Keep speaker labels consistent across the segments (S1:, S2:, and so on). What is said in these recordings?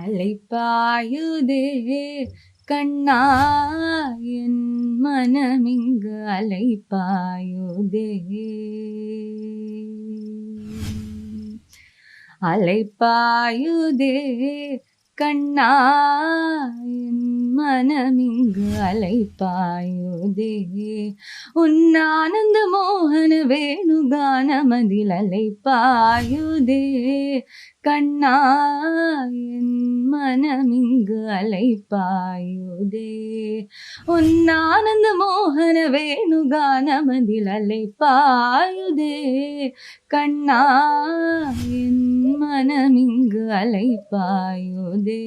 S1: அலைப்பாயுதே கண்ணா என் மனமிங்கு அலைப்பாயுதே அலைப்பாயுதே கண்ணா என் மனமிங்கு அலைப்பாயுதே உன்னானந்த மோகன வேணுகானமதில் அலைப்பாயுதே கண்ணா என் மனமிங்கு அலைப்பாயுதே உன்னானந்த மோகன வேணுகானமதில் அலைப்பாயுதே கண்ணா என் மனமிங்கு அலைப்பாயுதே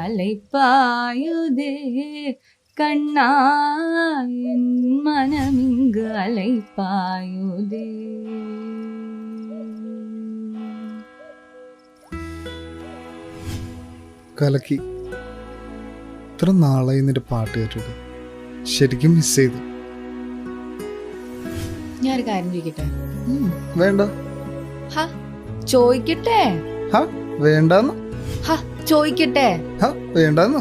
S1: அலைப்பாயுதே கண்ணா என் மனமிங்கு அலைப்பாயுதே.
S2: കലക്കി. ഇത്ര നാളായി നിന്റെ പാട്ട് കേട്ടിട്ട് ശരിക്കും മിസ് ചെയ്തു.
S1: ഞാനൊരു കാര്യം ചോദിക്കട്ടെ?
S2: വേണ്ട.
S1: ചോദിക്കട്ടെ?
S2: വേണ്ടെന്ന്
S1: ചോദിക്കട്ടെ?
S2: വേണ്ടെന്ന്.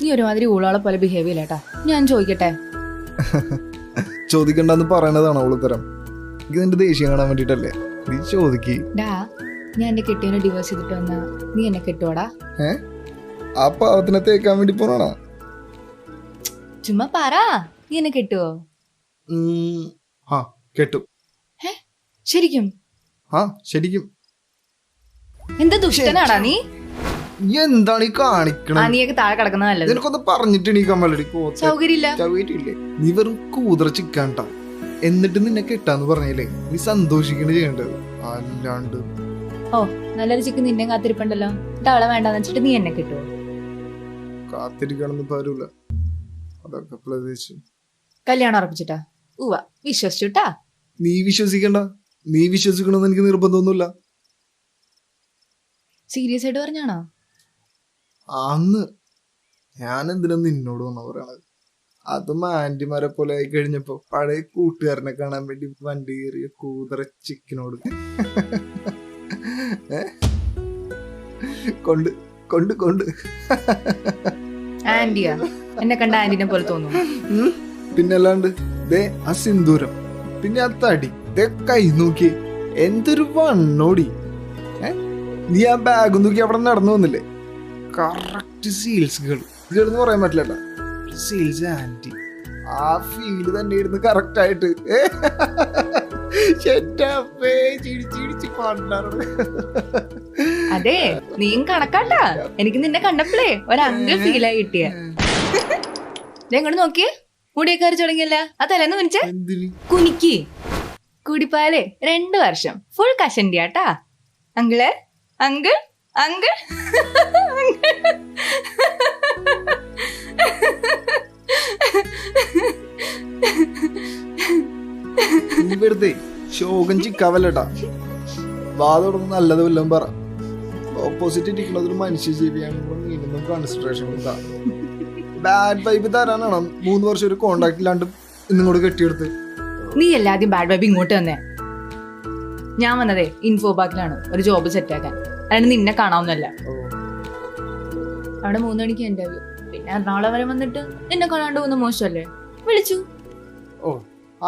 S1: നീ ഒരുമാതിരി ഊളാളെ പോലെ ബിഹേവ് ചെയ്യലേട്ടാ. ഞാൻ ചോദിക്കട്ടെ?
S2: ചോദിക്കണ്ടെന്ന് പറയണതാണ് അവള് തരം. എനിക്ക് നിന്റെ ദേഷ്യം കാണാൻ വേണ്ടിട്ടല്ലേ. നീ ചോദിക്ക്.
S1: ഞാൻ എന്റെ കെട്ടിയനെ ഡിവോഴ്സ് ചെയ്തിട്ട് വന്നാ നീ എന്നെ കെട്ടുവാടാ?
S2: ആ പാവത്തിനെ തേക്കാൻ വേണ്ടി പോണാ?
S1: ചുമ്മാ പറ, നീ എന്നെ കെട്ടുവോ?
S2: കെട്ടും.
S1: ശരിക്കും?
S2: ശരിക്കും.
S1: എന്താ ദുഷ്ടനാടാ നീ?
S2: എന്താണ് ഈ കാണിക്കണത്?
S1: നീയൊക്കെ താഴെ കിടക്കുന്ന നല്ലത്.
S2: നിനക്കൊന്ന് പറഞ്ഞിട്ട് എണീക്കാൻ പറ്റി.
S1: സൗകര്യമില്ലേ?
S2: നീ വെറും കൂതറ ചിക്കാണ്ടാ. എന്നിട്ട് നിന്നെ കെട്ടാന്ന് പറഞ്ഞില്ലേ, നീ സന്തോഷിക്കണ ചെയ്യേണ്ടത്. അല്ലാണ്ട്
S1: നല്ലൊരു ചിക്ക് നിന്നെ കാത്തിരിപ്പുണ്ടല്ലോ. അവളെ വേണ്ടെന്ന് വെച്ചിട്ട് നീ എന്നെ കിട്ടുവോ?
S2: കാത്തിരിക്കണമെന്ന് പറയൂല. അതൊക്കെ പ്രതീക്ഷിച്ചു.
S1: കല്യാണം ഉറപ്പിച്ചിട്ടാ? വിശ്വസിച്ചുട്ടാ?
S2: നീ വിശ്വസിക്കണ്ട. നീ വിശ്വസിക്കണമെന്ന് എനിക്ക് നിർബന്ധമൊന്നുമില്ല.
S1: സീരിയസ് ആയിട്ട് പറഞ്ഞാണോ?
S2: അന്ന് ഞാൻ എന്തിനാ നിന്നോട് വന്ന പറയണത്? അതും ആന്റിമാരെ പോലെ ആയി കഴിഞ്ഞപ്പോ പഴയ കൂട്ടുകാരനെ കാണാൻ വേണ്ടി വണ്ടി കയറിയ കൂതറ ചിക്കനോട് കൊണ്ട് കൊണ്ട് കൊണ്ട്
S1: ആന്റിയാ? എന്നെ കണ്ട ആന്റിനെ പോലെ തോന്നുന്നു.
S2: പിന്നല്ലാണ്ട്. ദേ ആ സിന്ദൂരം, പിന്നെ ആ തടി, ദേ കൈ നോക്കി എന്തൊരു വണ്ണോടി. നീ ആ ബാഗ് നോക്കി അവിടെ നടന്നു വന്നില്ലേ? കറക്റ്റ് സീൽസ് ഗേൾ എന്ന് പറയാൻ പറ്റില്ല. Seals anti. ആ ഫീല് തന്നെ ഇരുന്ന് കറക്റ്റ് ആയിട്ട്
S1: അതെ, നീയും കണക്കാട്ടാ. എനിക്ക് നിന്നെ കണ്ടപ്പോഴേ ഒരങ്കിൾ ഫീലായി കിട്ടിയ. എങ്ങോട്ട് നോക്കിയേ, മുടിയൊക്കെ അരച്ചു തുടങ്ങിയല്ല. ആ തലേന്ന് കുനിച്ചേ കുനിക്ക്. കൂടിപ്പാലേ 2 വർഷം ഫുൾ കഷണ്ടിയാട്ടാ. അങ്കിള് അങ്കിൾ അങ്കിൾ
S2: വെറുതെ ശോകം ചിക്കാവല്ലട്ടാ. വാദോടൊന്ന് നല്ലത് വല്ലതും പറ. ഓപ്പോസിറ്റ് ഇരിക്കുന്നത് ഒരു മനുഷ്യ ജീവിയാണെങ്കിൽ മിനിമം കൺസിഡറേഷൻ കൊടുത്താ. ബാഡ് വൈബ് തരാനാണ് 3 വർഷം ഒരു കോണ്ടാക്ട് ഇല്ലാണ്ട് ഇന്നിങ്ങോട്ട് കെട്ടിയെടുത്ത്.
S1: നീ എല്ലാദ്യം ബാഡ് വൈബ് ഇങ്ങോട്ട് തന്നെ. ഞാൻ വന്നതേ ഇൻഫോ പാർക്കിലാണ് ഒരു ജോബ് സെറ്റ് ആക്കാൻ. അല്ലാണ്ട് നിന്നെ കാണാവുന്നല്ല. അവിടെ 3 മണിക്ക് ഇന്റർവ്യൂ. പിന്നെ എറണാകുളം വരെ വന്നിട്ട് നിന്നെ കാണാണ്ട് പോകുന്ന മോശമല്ലേ? വിളിച്ചു.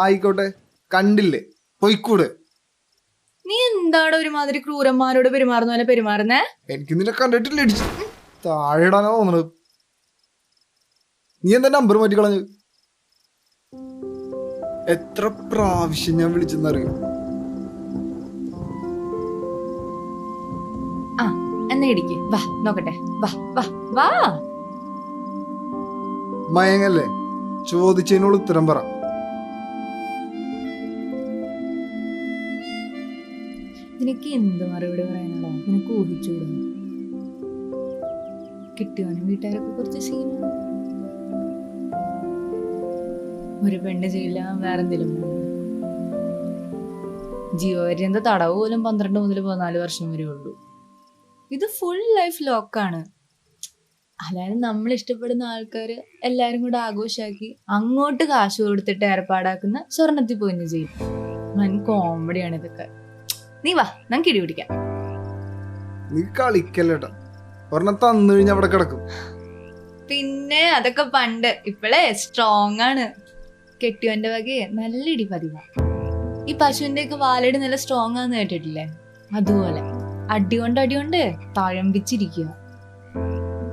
S2: ആയിക്കോട്ടെ, കണ്ടില്ലേ, പോയിക്കൂടെ.
S1: നീ എന്താടോ ഒരുമാതിരി ക്രൂരന്മാരോട് പെരുമാറുന്ന പോലെ പെരുമാറുന്നേ?
S2: എനിക്ക് നിന്നെ കണ്ടിട്ടില്ല. താഴെടാനാ തോന്നണത്. നീ എന്താ നമ്പർ മാറ്റിക്കളഞ്ഞു? എത്ര പ്രാവശ്യം ഞാൻ വിളിച്ചെന്നറിയോ?
S1: എന്നാ ഇടിക്ക്, വാ നോക്കട്ടെ. വാ വാ വാ.
S2: മയങ്ങല്ലേ? ചോദിച്ചതിനോട് ഉത്തരം പറ.
S1: നിനക്ക് എന്ത് മറുപടി പറയാനാണോ? നിനക്ക് ഊഹിച്ചൂടാ. കിട്ടിയോനും വീട്ടുകാരൊക്കെ കുറച്ച് സീനാണ്. ഒരു പെണ്ണ് ചെയ്യില്ല, വേറെന്തെങ്കിലും ജീവപര്യന്ത തടവ് പോലും 12 മുതൽ 14 വർഷം വരെ ഉള്ളൂ. ഇത് ഫുൾ ലൈഫ് ലോക്കാണ്. അതായത് നമ്മൾ ഇഷ്ടപ്പെടുന്ന ആൾക്കാര് എല്ലാരും കൂടെ ആഘോഷാക്കി അങ്ങോട്ട് കാശ് കൊടുത്തിട്ട് ഏർപ്പാടാക്കുന്ന സ്വർണ്ണത്തിൽ പൊതിഞ്ഞ് ചെയ്യും. കോമഡിയാണ് ഇതൊക്കെ. നീ വാ, നമുക്ക് ഇടി പിടിക്കാം.
S2: നീ കളിക്കല്ലേട്ടാ, ഒരെണ്ണം തന്നു കഴിഞ്ഞ അവിടെ കിടക്കും.
S1: പിന്നെ അതൊക്കെ പണ്ട്, ഇപ്പഴേ സ്ട്രോങ് ആണ്. കെട്ടിയോന്റെ വകയെ നല്ല ഇടി പതിവാ. ഈ പശുവിന്റെ ഒക്കെ വാലടി നല്ല സ്ട്രോങ് ആന്ന് കേട്ടിട്ടില്ലേ? അതുപോലെ അടികൊണ്ട് തഴമ്പിച്ചിരിക്കുക.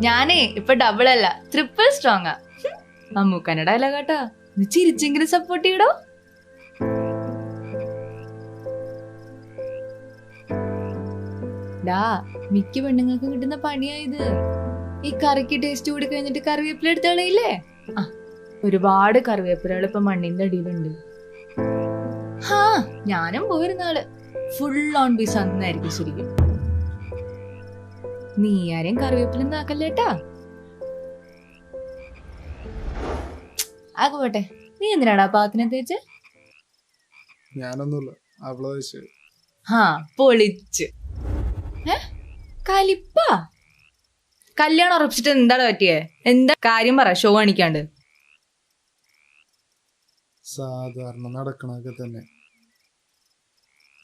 S1: ഞാനേ ഇപ്പൊ ഡബിൾ അല്ല, ട്രിപ്പിൾ സ്ട്രോങ് ആ. മമ്മൂക്കന്റെ ഡയലോഗ് കേട്ടാ, നീ ചിരിച്ചെങ്കിലും സപ്പോർട്ട് ചെയ്യടോ. ഡാ, മിക്ക പെണ്ണുങ്ങൾക്ക് കിട്ടുന്ന പണിയായത്. ഈ കറിക്ക് ടേസ്റ്റ് കൂടി കഴിഞ്ഞിട്ട് കറിവേപ്പില എടുത്ത് കളയില്ലേ? ആ, ഒരുപാട് കറിവേപ്പിലകൾ ഇപ്പൊ മണ്ണിന്റെ അടിയിലുണ്ട്. ഹാ, ഞാനും പോയിരുന്നാള് ഫുൾ ഓൺ ബീസ് അന്നായിരിക്കും ശരിക്കും. നീ ആരെയും കറിവേപ്പില നാക്കല്ലേട്ടാ. ആകെ പോട്ടെ, നീ എന്തിനാടാ പാത്തിനെ തേച്ച്?
S2: ഞാനൊന്നുമില്ല, അവളെ വെച്ച്.
S1: ഹാ, പൊളിച്ച്. കലിപ്പാ. കല്യാണം ഉറപ്പിച്ചിട്ട് എന്താണ് പറ്റിയേ? എന്താ കാര്യം പറ, ഷോ കാണിക്കാണ്ട്.
S2: സാധാരണ നടക്കണൊക്കെ തന്നെ.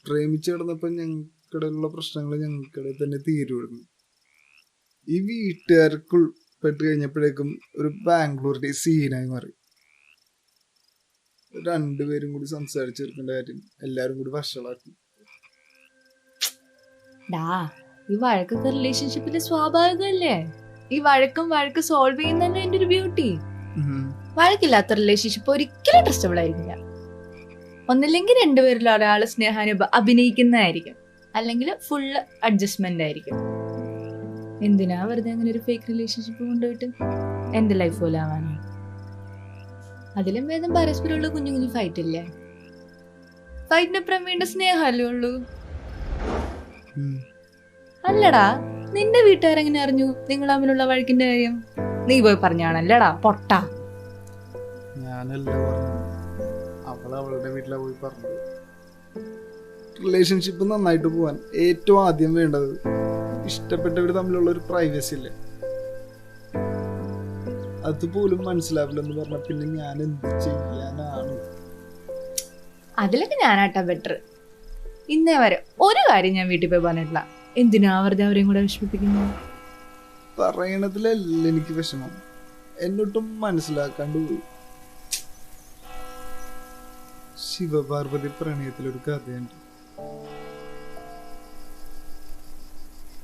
S2: പ്രേമിച്ചു കിടന്നപ്പോ ഞങ്ങൾക്കിടയിലുള്ള പ്രശ്നങ്ങൾ ഞങ്ങൾക്കിടയിൽ തന്നെ തീരുമായിരുന്നു. ഈ വീട്ടുകാർക്കുൾപ്പെട്ട് കഴിഞ്ഞപ്പോഴേക്കും ഒരു ബാംഗ്ലൂരിന്റെ സീനായി മാറി. രണ്ടുപേരും കൂടി സംസാരിച്ചെടുക്കേണ്ട കാര്യം എല്ലാരും കൂടി വഷളാക്കി.
S1: ഈ വഴക്കൊക്കെ റിലേഷൻഷിപ്പില് സ്വാഭാവികമല്ലേ? ഈ വഴക്ക് സോൾവ് ചെയ്യുന്നതന്നെ എന്റെ ഒരു ബ്യൂട്ടി. വഴക്കില്ലാത്ത റിലേഷൻഷിപ്പ് ഒരിക്കലും ട്രസ്റ്റബിൾ ആയിരിക്കില്ല. ഒന്നില്ലെങ്കിൽ രണ്ടുപേരിൽ ഒരാള് സ്നേഹാനുഭവം അഭിനയിക്കുന്നതായിരിക്കും, അല്ലെങ്കിൽ ഫുള്ള് അഡ്ജസ്റ്റ്മെന്റ് ആയിരിക്കും. എന്തിനാ വെറുതെ അങ്ങനെ ഒരു ഫേക്ക് റിലേഷൻഷിപ്പ് കൊണ്ടുപോയിട്ട് എന്റെ ലൈഫ് പോലെ ആവാനോ? അതിലും ഭേദം പരസ്പരമുള്ള കുഞ്ഞു കുഞ്ഞു ഫൈറ്റ് ഇല്ലേ? ഫൈറ്റിനപ്പുറം വേണ്ട സ്നേഹമല്ലേ ഉള്ളൂ. അല്ലടാ, നിന്റെ വീട്ടുകാരെങ്ങനെ അറിഞ്ഞു നിങ്ങൾ തമ്മിലുള്ള വഴക്കിന്റെ കാര്യം? നീ പോയി പറഞ്ഞാണല്ലേടാ പൊട്ടാ.
S2: ഞാനല്ല പറഞ്ഞു, അവളുടെ വീട്ടിലാ പോയി പറഞ്ഞത്. റിലേഷൻഷിപ്പ് നന്നായിട്ട് പോവാൻ ഏറ്റവും ആദ്യം വേണ്ടത് ഇഷ്ടപ്പെട്ടവർ തമ്മിലുള്ള ഒരു പ്രൈവസി ഇല്ലേ? അതുപോലും മനസ്സിലാവില്ലെന്ന് പറഞ്ഞ പിന്നെ ഞാൻ എന്ത് ചെയ്യാനാണ്?
S1: അതിലൊക്കെ ഞാനാട്ടാ ബെറ്റർ. ഇന്നേ വരെ ഒരു കാര്യം ഞാൻ വീട്ടിൽ പോയി പറഞ്ഞിട്ടില്ല. എന്തിനാ വെറുതെ അവരെയും കൂടെ വിഷമിപ്പിക്കുന്നു?
S2: പറയണതിലല്ല എനിക്ക് വിഷമം, എന്നിട്ടും മനസ്സിലാക്കാണ്ട് പോയി. ശിവപാർവതി പ്രണയത്തിലൊരു കഥയുണ്ട്.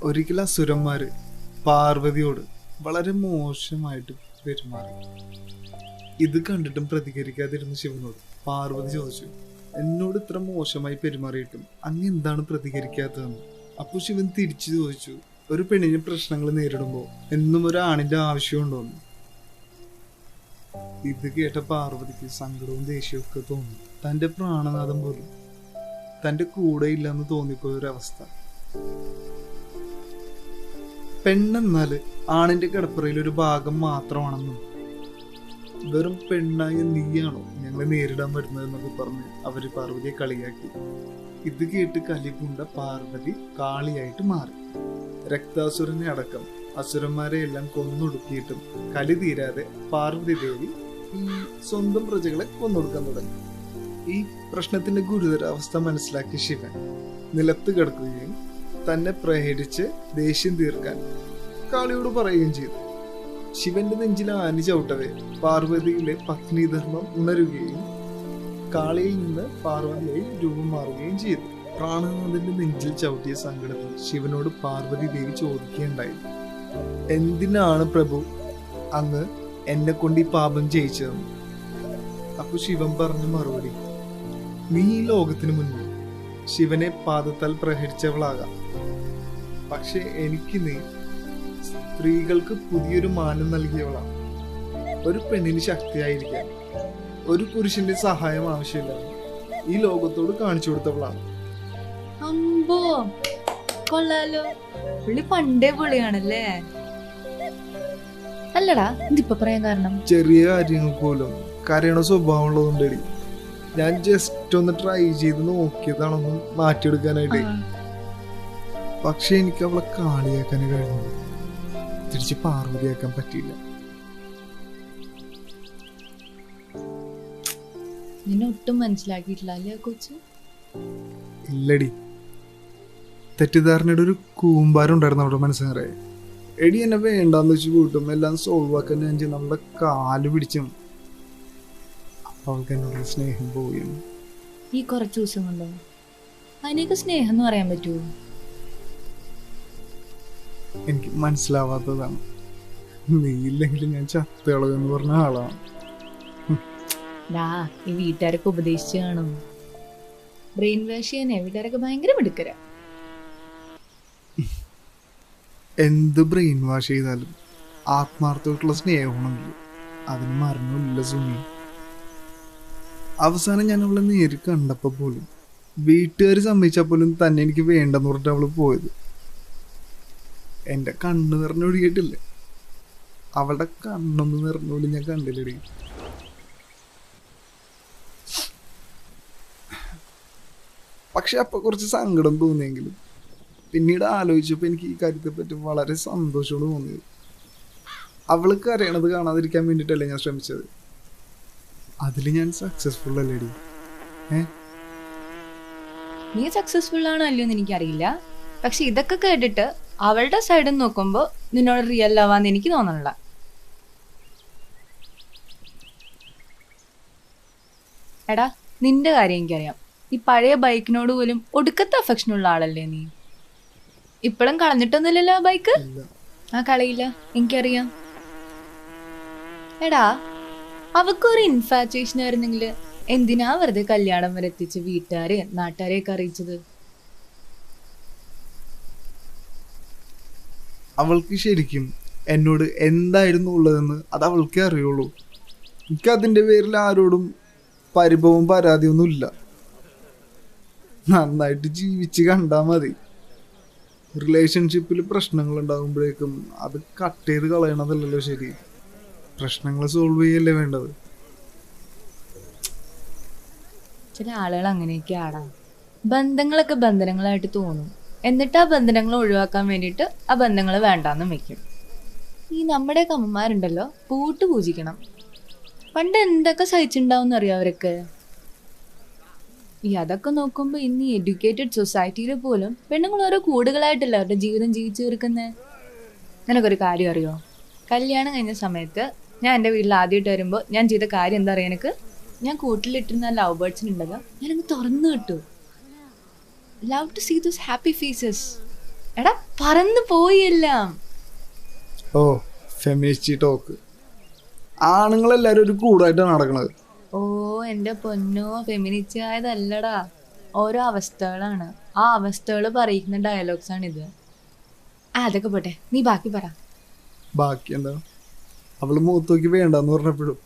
S2: ഒരിക്കൽ അസുരന്മാര് പാർവതിയോട് വളരെ മോശമായിട്ട് പെരുമാറി. ഇത് കണ്ടിട്ടും പ്രതികരിക്കാതിരുന്ന ശിവനോട് പാർവതി ചോദിച്ചു, എന്നോട് ഇത്ര മോശമായി പെരുമാറിയിട്ടും അങ്ങ് എന്താണ് പ്രതികരിക്കാത്തതെന്ന്. അപ്പൊ ശിവൻ തിരിച്ചു ചോദിച്ചു, ഒരു പെണ്ണിന് പ്രശ്നങ്ങൾ നേരിടുമ്പോ എന്നും ഒരു ആണിന്റെ ആവശ്യമുണ്ടോന്ന്. ഇത് കേട്ട പാർവതിക്ക് സങ്കടവും ദേഷ്യവും ഒക്കെ തോന്നി. തന്റെ പ്രാണനാഥം പോലും തന്റെ കൂടെ ഇല്ലെന്ന് തോന്നിപ്പോയൊരവസ്ഥ. പെണ്ണെന്നാല് ആണിന്റെ കിടപ്പറയിൽ ഒരു ഭാഗം മാത്രമാണെന്നും വെറും പെണ്ണായ നീയാണോ ഞങ്ങളെ നേരിടാൻ വരുന്നതെന്നൊക്കെ പറഞ്ഞ് അവര് പാർവതിയെ കളിയാക്കി. ഇത് കേട്ട് കലിപുണ്ട പാർവതി കാളിയായിട്ട് മാറി. രക്താസുരനെ അടക്കം അസുരന്മാരെ എല്ലാം കൊന്നൊടുക്കിയിട്ടും കലി തീരാതെ പാർവതി ദേവി ഈ സ്വന്തം പ്രജകളെ കൊന്നൊടുക്കാൻ തുടങ്ങി. ഈ പ്രശ്നത്തിന്റെ ഗുരുതരാവസ്ഥ മനസ്സിലാക്കിയ ശിവൻ നിലത്ത് കിടക്കുകയും തന്നെ പ്രഹരിച്ച് ദേഷ്യം തീർക്കാൻ കാളിയോട് പറയുകയും ചെയ്തു. ശിവന്റെ നെഞ്ചിൽ ആനി ചവിട്ടവേ പാർവതിയിലെ പത്നിധർമ്മം ഉണരുകയും കാളിയിൽ നിന്ന് പാർവതിയായി രൂപം മാറുകയും ചെയ്തു. പ്രാണനാഥന്റെ നെഞ്ചിൽ ചവിട്ടിയ സങ്കടത്തിൽ ശിവനോട് പാർവതി ദേവി ചോദിക്കുകയുണ്ടായി, എന്തിനാണ് പ്രഭു അങ്ങ് എന്നെ കൊണ്ട് ഈ പാപം ചെയ്യിച്ചതെന്ന്. അപ്പൊ ശിവൻ പറഞ്ഞ മറുപടി, നീ ഈ ലോകത്തിന് മുന്നിൽ ശിവനെ പാദത്താൽ പ്രഹരിച്ചവളാകാം, പക്ഷെ എനിക്ക് നീ സ്ത്രീകൾക്ക് പുതിയൊരു മാനം നൽകിയവളാണ്. ഒരു പെണ്ണിന് ശക്തിയായിരിക്കാൻ ഒരു പുരുഷന്റെ സഹായം ആവശ്യമില്ലാതെ ഈ ലോകത്തോട് കാണിച്ചു കൊടുത്തവളാണ്.
S1: അമ്പോ, കൊള്ളാലോ, പുള്ളി പണ്ടേ പൊളിയാണല്ലേ. അല്ലടാ, ഇതിപ്പോ പറയാൻ കാരണം?
S2: ചെറിയ കാര്യങ്ങൾ പോലും കരയണ സ്വഭാവം ഉള്ളതുകൊണ്ടടി ഞാൻ ജസ്റ്റ് ഒന്ന് ട്രൈ ചെയ്ത് നോക്കിയതാണൊന്നും മാറ്റിയെടുക്കാനായിട്ട്. പക്ഷെ എനിക്ക് അവളെ കാളിയാക്കാനേ കഴിഞ്ഞു, തിരിച്ച് പാർവതിയാക്കാൻ പറ്റിയില്ല.
S1: നിന്നെ ഒട്ടും മനസ്സിലാക്കിയിട്ടില്ല അല്ലേ കൊച്ചു?
S2: ഇല്ലടി, തെറ്റിദ്ധാരണയുടെ ഒരു കൂമ്പാരം ഉണ്ടായിരുന്നു അവിടെ മനസ്സിനറിയെ. എടി എന്നെ വേണ്ടാന്ന് വെച്ച് കൂട്ടും എല്ലാം സോൾവ് ആക്കാൻ ഞാൻ ചെയ്യും നമ്മുടെ കാല് പിടിച്ചും. അപ്പൊ അവൾക്ക് എന്നോട് സ്നേഹം പോയി.
S1: ഈ കുറച്ച് ദിവസം കൊണ്ടോ അതിനൊക്കെ സ്നേഹം എന്ന് പറയാൻ പറ്റുമോ?
S2: എനിക്ക് മനസ്സിലാവാത്തതാണ്. നീ ഇല്ലെങ്കിൽ ഞാൻ ചത്തുകളയെന്ന് പറഞ്ഞ ആളാണ്.
S1: ഡാ ഈ വീട്ടുകാരൊക്കെ ഉപദേശിച്ചു കാണും. ബ്രെയിൻ വാഷ് ചെയ്യാനേ വീട്ടുകാരൊക്കെ ഭയങ്കര മിടുക്കര.
S2: എന്ത് ബ്രെയിൻ വാഷ് ചെയ്താലും ആത്മാർത്ഥമായിട്ടുള്ള സ്നേഹമാണെങ്കിൽ അതിന് മരണമില്ല സുമി. അവസാനം ഞാൻ അവളെ നേരി കണ്ടപ്പോൾ പോലും വീട്ടുകാർ സമ്മതിച്ചാൽ പോലും തന്നെ എനിക്ക് വേണ്ടെന്ന് പറഞ്ഞിട്ട് അവള് പോയത്. എൻ്റെ കണ്ണ് നിറഞ്ഞൊഴുകിയിട്ടില്ലേ, അവളുടെ കണ്ണൊന്ന് നിറഞ്ഞോളി ഞാൻ കണ്ടില്ലടി. പക്ഷെ അപ്പൊ കുറച്ച് സങ്കടം തോന്നിയെങ്കിലും പിന്നീട് ആലോചിച്ചപ്പോൾ എനിക്ക് ഈ കാര്യത്തെ പറ്റി വളരെ സന്തോഷത്തോട് തോന്നിയത്. അവൾക്ക് അറിയണത് കാണാതിരിക്കാൻ വേണ്ടിയിട്ടല്ലേ ഞാൻ ശ്രമിച്ചത്. അതിൽ ഞാൻ സക്സസ്ഫുൾ അല്ലേടി.
S1: നീ സക്സസ്ഫുൾ ആണോ അല്ലയോ എന്ന് എനിക്കറിയില്ല. പക്ഷെ ഇതൊക്കെ കേട്ടിട്ട് അവളുടെ സൈഡിൽ നോക്കുമ്പോ നിന്നോട് റിയൽ ആവാന്ന് എനിക്ക് തോന്നണില്ല. എടാ നിന്റെ കാര്യം എനിക്കറിയാം. ഈ പഴയ ബൈക്കിനോട് പോലും ഒടുക്കത്തെ അഫെക്ഷനുള്ള ആളല്ലേ നീ. ഇപ്പോഴും കളഞ്ഞിട്ടൊന്നുമില്ലല്ലോ ബൈക്ക്. ആ കളയില്ല, എനിക്കറിയാം. എടാ അവക്കൊരു ഇൻഫാച്വേഷൻ ആയിരുന്നെങ്കിൽ എന്തിനാ വെറുതെ കല്യാണം വരെ എത്തിച്ച് വീട്ടുകാരെ നാട്ടുകാരെയൊക്കെ അറിയിച്ചത്?
S2: അവൾക്ക് ശരിക്കും എന്നോട് എന്തായിരുന്നു ഉള്ളതെന്ന് അത് അവൾക്കേ അറിയുള്ളൂ. എനിക്ക് അതിൻ്റെ പേരിൽ ആരോടും പരിഭവവും പരാതിയൊന്നും ഇല്ല. നന്നായിട്ട് ജീവിച്ച് കണ്ടാൽ മതി. റിലേഷൻഷിപ്പിൽ പ്രശ്നങ്ങൾ ഉണ്ടാകുമ്പോഴേക്കും അത് കട്ട് ചെയ്ത് കളയണതല്ലല്ലോ ശരി. പ്രശ്നങ്ങൾ സോൾവ് ചെയ്യല്ലേ വേണ്ടത്.
S1: ചില ആളുകൾ അങ്ങനെയൊക്കെ ആടാം. ബന്ധങ്ങളൊക്കെ ബന്ധനങ്ങളായിട്ട് തോന്നും, എന്നിട്ട് ആ ബന്ധനങ്ങൾ ഒഴിവാക്കാൻ വേണ്ടിയിട്ട് ആ ബന്ധങ്ങൾ വേണ്ടാന്നും വെക്കും. ഈ നമ്മുടെ അമ്മമാരുണ്ടല്ലോ, പൂട്ട് പൂജിക്കണം. പണ്ട് എന്തൊക്കെ സഹിച്ചിട്ടുണ്ടാവും അറിയാം അവരൊക്കെ. ഈ അതൊക്കെ നോക്കുമ്പോൾ ഇന്ന് ഈ എഡ്യൂക്കേറ്റഡ് സൊസൈറ്റിയിൽ പോലും പെണ്ണുങ്ങൾ ഓരോ കൂടുകളായിട്ടല്ല അവരുടെ ജീവിതം ജീവിച്ചു തീർക്കുന്നത്. നിനക്കൊരു കാര്യം അറിയോ? കല്യാണം കഴിഞ്ഞ സമയത്ത് ഞാൻ എൻ്റെ വീട്ടിൽ ആദ്യമായിട്ട് വരുമ്പോൾ ഞാൻ ചെയ്ത കാര്യം എന്താ അറിയാം എനിക്ക്? ഞാൻ കൂട്ടിലിട്ടിരുന്ന ലവ് ബേർഡ്സിനുണ്ടല്ലോ, ഞാനങ്ങ് തുറന്നു കിട്ടു. Love to see those happy faces. എടാ പറന്നു പോയെല്ലാം.
S2: ഓ ഫെമിനിസ്റ്റ് ടോക്ക്. ആണുങ്ങളെല്ലാരും ഒരു കൂടായിട്ടാണ് നടക്കണത്.
S1: ഓ എൻ്റെ പൊന്നോ, ഫെമിനിസ്റ്റ് ആയതല്ലടാ, ഓരോ അവസ്ഥകളാണ്. ആ അവസ്ഥകൾ പറയുന്ന ഡയലോഗ്സ് ആണിത്. അതൊക്കെ പോട്ടെ, നീ ബാക്കി പറ.
S2: ബാക്കി എന്താ? അവള് മൂത്തോക്കി വേണ്ടെന്ന് പറഞ്ഞപ്പോഴും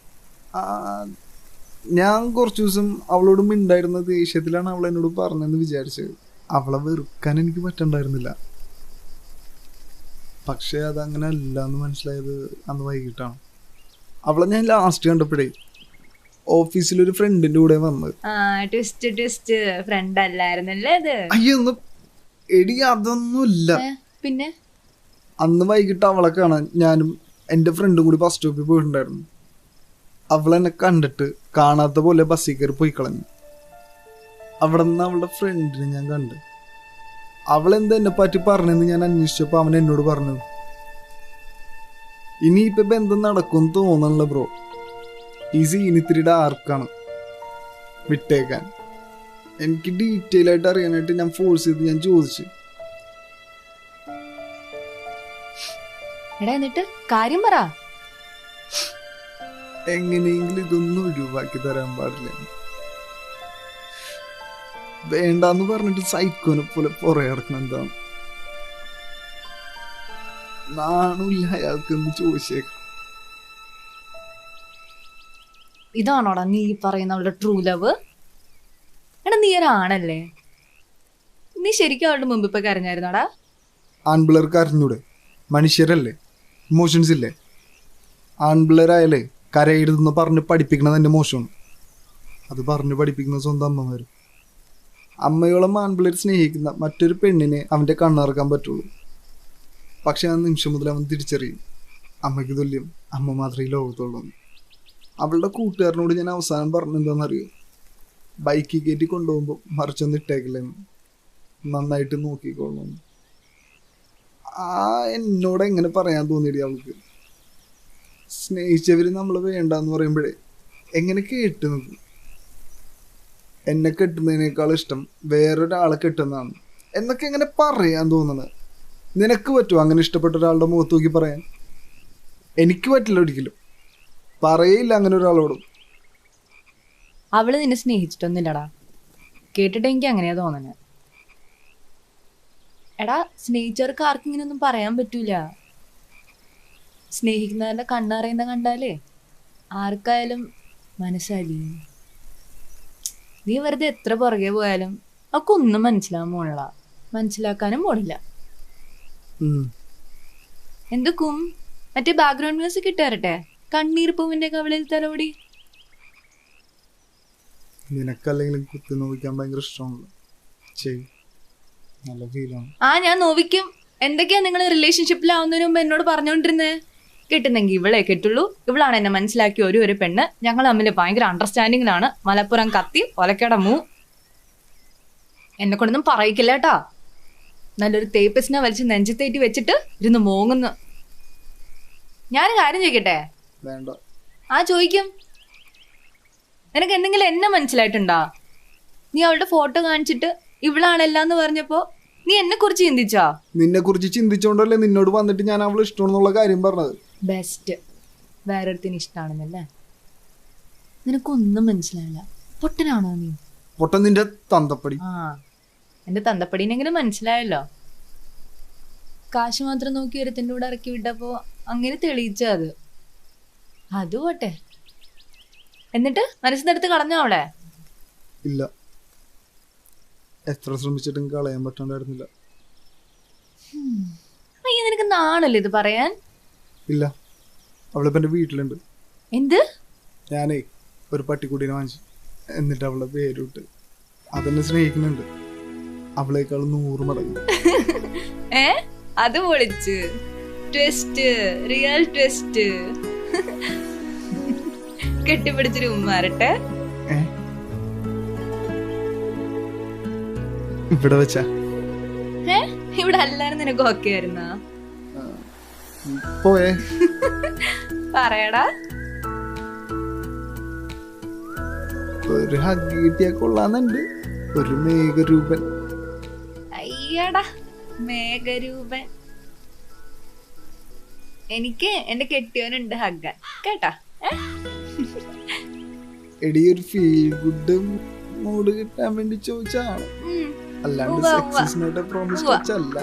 S2: ഞാൻ കുറച്ചു ദിവസം അവളോട് മിണ്ടായിരുന്ന ദേഷ്യത്തിലാണ് അവൾ എന്നോട് പറഞ്ഞെന്ന് വിചാരിച്ചത്. അവളെ വെറുക്കാൻ എനിക്ക് പറ്റണ്ടായിരുന്നില്ല. പക്ഷെ അതങ്ങനെ അല്ല എന്ന് മനസ്സിലായത് അന്ന് വൈകിട്ടാണ്. അവളെ ഞാൻ ലാസ്റ്റ് കണ്ടപ്പോഴേ ഓഫീസിലൊരു ഫ്രണ്ടിന്റെ കൂടെ വന്നത്.
S1: ഫ്രണ്ട് അല്ലായിരുന്നല്ലേ അത്?
S2: അയ്യൊന്നും എടി അതൊന്നുമില്ല.
S1: പിന്നെ
S2: അന്ന് വൈകിട്ട് അവളെ കാണാൻ ഞാനും എൻ്റെ ഫ്രണ്ടും കൂടി ബസ് സ്റ്റോപ്പിൽ പോയിട്ടുണ്ടായിരുന്നു. അവളെന്നെ കണ്ടിട്ട് കാണാത്ത പോലെ ബസ്സിൽ കയറി പോയി കളഞ്ഞു. അവിടെ നിന്ന് അവളുടെ ഫ്രണ്ടിനെ ഞാൻ കണ്ട്. അവളെന്താ എന്നെ പറ്റി പറഞ്ഞെന്ന് ഞാൻ അന്വേഷിച്ചപ്പോൾ അവൻ എന്നോട് പറഞ്ഞു, ഇനിയിപ്പോ ബന്ധം നടക്കും തോന്നണല്ലോ ബ്രോ, ഈ സീൻ ഇത്തിരി ഡാർക്കാണ്, വിട്ടേക്കാൻ. എനിക്ക് ഡീറ്റെയിൽ ആയിട്ട് അറിയാനായിട്ട് ഞാൻ ഫോഴ്സ് ചെയ്ത് ഞാൻ ചോദിച്ചു.
S1: എടാ എന്നിട്ട് കാര്യം പറ.
S2: എങ്ങനെയെങ്കിലും ഇതൊന്നും ഒഴിവാക്കി തരാൻ പാടില്ല. വേണ്ടാന്ന് പറഞ്ഞിട്ട് സൈക്കോനെ പോലെ പുറകെ കിടക്കണം. എന്താണ് നാണില്ല അയാൾക്കൊന്ന് ചോദിച്ചേക്കാം.
S1: ഇതാണോടാ നീ പറയുന്ന അവളുടെ ട്രൂ ലവ്? എടാ നീ ഒരാണല്ലേ, നീ ശരിക്കും അവളുടെ മുമ്പ് ഇപ്പൊ കരഞ്ഞായിരുന്നോടാ?
S2: ആൺപിള്ളേർക്ക് അറിഞ്ഞൂടെ? മനുഷ്യരല്ലേ, ഇമോഷൻസ് ഇല്ലേ? ആൺപിള്ളേരായാലേ കരയരുതെന്ന് പറഞ്ഞ് പഠിപ്പിക്കണത് എൻ്റെ മോശമാണ്. അത് പറഞ്ഞ് പഠിപ്പിക്കുന്ന സ്വന്തം അമ്മമാർ. അമ്മയോളം ആൺപിള്ളേർ സ്നേഹിക്കുന്ന മറ്റൊരു പെണ്ണിനെ അവൻ്റെ കണ്ണിറക്കാൻ പറ്റുള്ളൂ. പക്ഷെ ആ നിമിഷം മുതൽ അവൻ തിരിച്ചറിയും, അമ്മയ്ക്ക് തുല്യം അമ്മ മാത്രമേ ഈ ലോകത്തുള്ളൂ. അവളുടെ കൂട്ടുകാരനോട് ഞാൻ അവസാനം പറഞ്ഞെന്താണെന്നറിയോ? ബൈക്കിൽ കയറ്റി കൊണ്ടുപോകുമ്പോൾ മറിച്ചൊന്നും ഇട്ടേക്കില്ലെന്ന്. നന്നായിട്ട് നോക്കിക്കോളണം. ആ എന്നോട് എങ്ങനെ പറയാൻ തോന്നിയിടി അവൾക്ക്? സ്നേഹിച്ചവര് നമ്മള് വേണ്ടെന്ന് പറയുമ്പോഴേ എങ്ങനെ കേട്ട് നിൽക്കും? എന്നെ കെട്ടുന്നതിനേക്കാൾ ഇഷ്ടം വേറൊരാളെ കെട്ടുന്നതാണ് എന്നൊക്കെ എങ്ങനെ പറയാൻ തോന്നുന്നത്? നിനക്ക് പറ്റുമോ അങ്ങനെ ഇഷ്ടപ്പെട്ട ഒരാളുടെ മുഖത്ത് നോക്കി പറയാൻ? എനിക്ക് പറ്റില്ല ഒരിക്കലും. പറയില്ല അങ്ങനെ ഒരാളോടും.
S1: അവള് നിന്നെ സ്നേഹിച്ചിട്ടൊന്നുമില്ലടാ. കേട്ടിട്ട് എനിക്ക് അങ്ങനെയാ തോന്നണേ. എടാ, സ്നേഹിച്ചവർക്ക് ആർക്കും ഇങ്ങനെയൊന്നും പറയാൻ പറ്റൂല. സ്നേഹിക്കുന്നവരുടെ കണ്ണറിയുന്ന കണ്ടാലേ ആർക്കായാലും മനസ്സലിയും. നീ വെറുതെ എത്ര പുറകെ പോയാലും അവൾക്ക് ഒന്നും മനസ്സിലാവാൻ പോണില്ല, മനസ്സിലാക്കാനും പോണില്ല. എന്തൊക്കും മറ്റേ ബാക്ക്ഗ്രൗണ്ട് മ്യൂസിക് ഇട്ട് തരട്ടെ? കണ്ണീർ പൂവിന്റെ കവളിൽ തലോടി.
S2: നിനക്കല്ലെങ്കിലും കുത്തി നോവിക്കാൻ ഭയങ്കര ഇഷ്ടമാണല്ലോ. നല്ല ഫീലാണ്.
S1: ആ, ഞാൻ നോവിക്കും. എന്തൊക്കെയാ നിങ്ങൾ റിലേഷൻഷിപ്പിലാവുന്നതിന് മുമ്പ് എന്നോട് പറഞ്ഞോണ്ടിരുന്നേ? കെട്ടുന്നെങ്കിൽ ഇവളെ കെട്ടുള്ളൂ, ഇവളാണ് എന്നെ മനസ്സിലാക്കിയ ഒരു പെണ്ണ്, ഞങ്ങൾ തമ്മിൽ ഭയങ്കര അണ്ടർസ്റ്റാൻഡിങ്ങിലാണ്, മലപ്പുറം കത്തി ഒലക്കട മൂ. എന്നെ കൊണ്ടൊന്നും പറയിക്കില്ല കേട്ടാ. നല്ലൊരു തേപ്പസിനെ വലിച്ച് നെഞ്ചത്തേറ്റി വെച്ചിട്ട് ഇരുന്ന് മോങ്ങുന്നു. ഞാൻ കാര്യം ചോദിക്കട്ടെ?
S2: വേണ്ട.
S1: ആ, ചോദിക്കും. നിനക്ക് എന്തെങ്കിലും എന്നെ മനസ്സിലായിട്ടുണ്ടാ? നീ അവളുടെ ഫോട്ടോ കാണിച്ചിട്ട് ഇവളാണെല്ലാന്ന് പറഞ്ഞപ്പോ നീ എന്നെ കുറിച്ച് ചിന്തിച്ചാ?
S2: നിന്നെ കുറിച്ച് ചിന്തിച്ചോണ്ടല്ലേ നിന്നോട് വന്നിട്ട് ഞാൻ അവളെ ഇഷ്ടമാണെന്നുള്ള കാര്യം പറഞ്ഞത്.
S1: ബെസ്റ്റ്. വേറൊരുത്തിന് ഇഷ്ടമാണെന്നല്ലേ? നിനക്കൊന്നും മനസ്സിലായില്ല. പൊട്ടനാണോ നീ?
S2: പൊട്ടൻ നിന്റെ തന്തപ്പടി.
S1: ആ, എന്റെ തന്തപ്പടീനെങ്കിലും മനസ്സിലായല്ലോ. കാശ് മാത്രം നോക്കി ഒരുത്തിന്റെ കൂടെ ഇറക്കി വിട്ടപ്പോ അങ്ങനെ തെളിയിച്ച അത് പോട്ടെ. എന്നിട്ട് മനസ്സിനെടുത്ത് കളഞ്ഞോ അവളെ?
S2: ഇല്ല, എത്ര ശ്രമിച്ചിട്ടും കളയാൻ പറ്റാണ്ടായിരുന്നില്ല.
S1: അയ്യ, നിനക്ക് നാണല്ലേ ഇത് പറയാൻ?
S2: ഇല്ല, അവളിപ്പോ എന്റെ വീട്ടിലുണ്ട്.
S1: എന്ത്?
S2: ഞാനേ ഒരു പട്ടിക്കുട്ടീനെ വാങ്ങിച്ചു, എന്നിട്ട് അവളുടെ പേരിട്ട് അതെന്നെ സ്നേഹിക്കുന്നുണ്ട് അവളേക്കാൾ 100 മടങ്ങ്.
S1: അത് പൊളിച്ച്. Twist, real twist. കെട്ടിപ്പിടിച്ചൊരു ഉമ്മാരട്ടെ.
S2: ഇവിടെ വെച്ചാ?
S1: ഇവിടെ അല്ലാരും നിനക്ക് ഓക്കെ ആയിരുന്നാ?
S2: പോയേ
S1: പറയടാ.
S2: ഒരു ഹഗ് കിട്ടിയാ കൊള്ളാന്നുണ്ട്. ഒരു മേഘരൂപൻ.
S1: അയ്യടാ, മേഘരൂപൻ. എനിക്ക് എന്റെ കെട്ടിയോനുണ്ട് ഹഗ്ഗാൻ കേട്ടാ.
S2: എടി, ഒരു ഫീൽ ഗുഡ് മൂഡ് കിട്ടാൻ വേണ്ടി ചോദിച്ചാണ്, അല്ലാണ്ട് സെക്സിസ്നോട്ട് പ്രോമിസ് വെച്ചല്ല.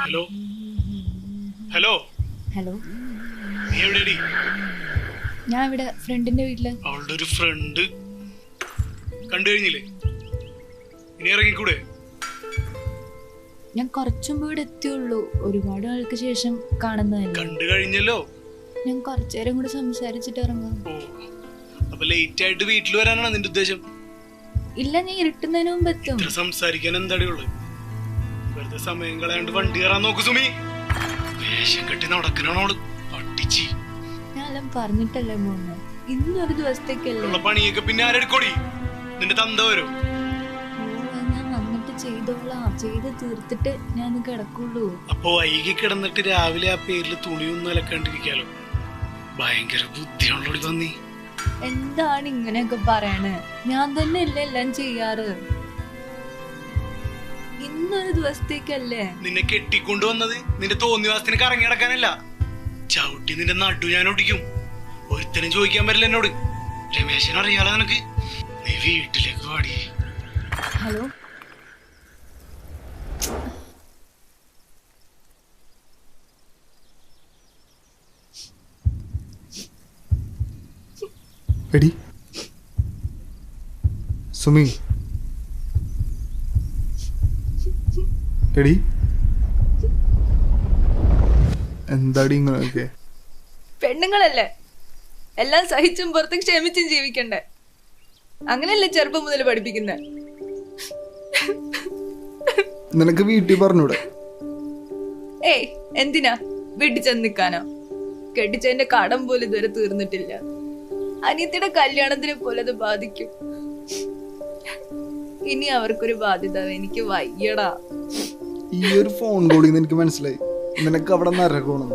S3: ഹലോ ഹലോ
S1: ഹലോ,
S3: നീ എവിടെയാടി?
S1: ഞാൻ ഇവിടെ ഫ്രണ്ടിന്റെ വീട്ടില്.
S3: അവളുടെ ഒരു ഫ്രണ്ട് കണ്ടു കഴിഞ്ഞില്ലേ? ഇനി ഇറങ്ങിക്കൂടെ?
S1: ഞാൻ കുറച്ചുമ്പോ ഇവിടെ എത്തിയുള്ളൂ. ഒരുപാട് ആൾക്ക് ശേഷം കാണുന്നതല്ലേ.
S3: കണ്ടു കഴിഞ്ഞല്ലോ.
S1: ഞാൻ കുറച്ചേരം കൂടെ സംസാരിച്ചിട്ട് ഇറങ്ങാം.
S3: ഓ, അപ്പൊ ലേറ്റ് ആയിട്ട് വീട്ടിൽ വരാനാണ് നിന്റെ ഉദ്ദേശം?
S1: ഇല്ല, ഞാൻ ഇരുട്ടുന്നതിന് മുമ്പ് എത്തും.
S3: ഇത്ര സംസാരിക്കാൻ എന്താടി ഉള്ളത്? വെറുതെ സമയം കളയാണ്ട് വണ്ടി കയറാൻ നോക്കു സുമി. വേഷം കെട്ടി നടക്കണോട് പട്ടിച്ചി.
S1: ഞാൻ പറഞ്ഞിട്ടല്ലേ മോനെ, ഇന്നൊരു ദിവസത്തേക്കല്ലേ.
S3: പണിയൊക്കെ പിന്നെ ആരെടുക്കോടി? നിന്റെ തന്ത വരും.
S1: ഞാൻ വന്നിട്ട് ചെയ്തോളാം. ചെയ്ത് തീർത്തിട്ട് ഞാൻ കിടക്കുള്ളൂ.
S3: അപ്പൊ വൈകി കിടന്നിട്ട് രാവിലെ ആ പേരിൽ തുണിയൊന്നും അലക്കാണ്ടിരിക്കാലോ. ഭയങ്കര ബുദ്ധിയുള്ളോടി തന്നി.
S1: എന്താണ് ഇങ്ങനെയൊക്കെ പറയണേ? ഞാൻ തന്നെ അല്ലേ എല്ലാം ചെയ്യാറ്. ഇന്നൊരു ദിവസത്തേക്കല്ലേ.
S3: നിന്നെ കെട്ടിക്കൊണ്ടുവന്നത് നിന്റെ തോന്നിവാസത്തിന് കറങ്ങി നടക്കാനല്ല. ചവിട്ടി നിന്റെ നടു ഞാൻ ഒടിക്കും. ഒരുത്തനും ചോദിക്കാൻ പറ്റില്ല എന്നോട്. രമേശൻ അറിയാലോ നിനക്ക്. നീ വീട്ടിലേക്ക് പാടി.
S1: ഹലോ,
S2: എടി സുമി, എടി എന്താടി ഇങ്ങനെയൊക്കെ?
S1: പെണ്ണുങ്ങളല്ലേ, എല്ലാം സഹിച്ചും പുറത്ത് ക്ഷമിച്ചും ജീവിക്കണ്ടേ? അങ്ങനെയല്ലേ ചെറുപ്പം മുതൽ പഠിപ്പിക്കുന്നേ?
S2: നിനക്ക് വീട്ടിൽ പറഞ്ഞൂടെ?
S1: ഏയ്, എന്തിനാ വീട്ടിൽ ചെന്ന് നിക്കാനോ? കെട്ടിച്ചതിന്റെ കടം പോലും ഇതുവരെ തീർന്നിട്ടില്ല. അനിയത്തിയുടെ കല്യാണത്തിനെ പോലെ അത് ബാധിക്കും. ഇനി അവർക്കൊരു ബാധ്യത എനിക്ക് വയ്യടാ.
S2: ഈ ഒരു ഫോൺ കോളിൽ നിന്ന് എനിക്ക് മനസ്സിലായി നിനക്ക് അവിടെ നരകണം.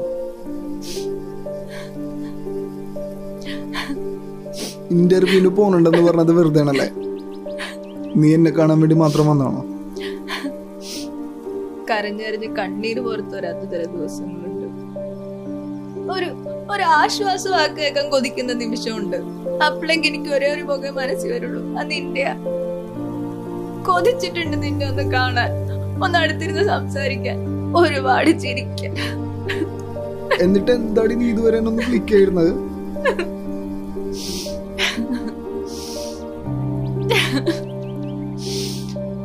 S2: ഇന്റർവ്യൂവിന് പോണുണ്ടെന്ന് പറഞ്ഞത് വെറുതെ ആണല്ലേ? നീ എന്നെ കാണാൻ വേണ്ടി മാത്രം വന്നാണോ?
S1: കരഞ്ഞരഞ്ഞ് കണ്ണീര് പുറത്തു വരാത്ത ചില ദിവസങ്ങളുണ്ട്. ഒരു ആശ്വാസ വാക്ക് കേൾക്കാൻ കൊതിക്കുന്ന നിമിഷമുണ്ട്. അപ്പോഴെങ്കിൽ എനിക്ക് ഒരേ ഒരു മുഖം മനസ്സിൽ വരുള്ളൂ, അത് നിന്റെയാ. കൊതിച്ചിട്ടുണ്ട് നിന്നെ ഒന്ന് കാണാൻ, ഒന്ന് അടുത്തിരുന്ന് സംസാരിക്കാൻ, ഒരുപാട് ചിരിക്കാൻ.
S2: എന്നിട്ട് എന്താടി നീ ഇതുവരെ ഒന്ന് വിളിക്കായിരുന്നത്?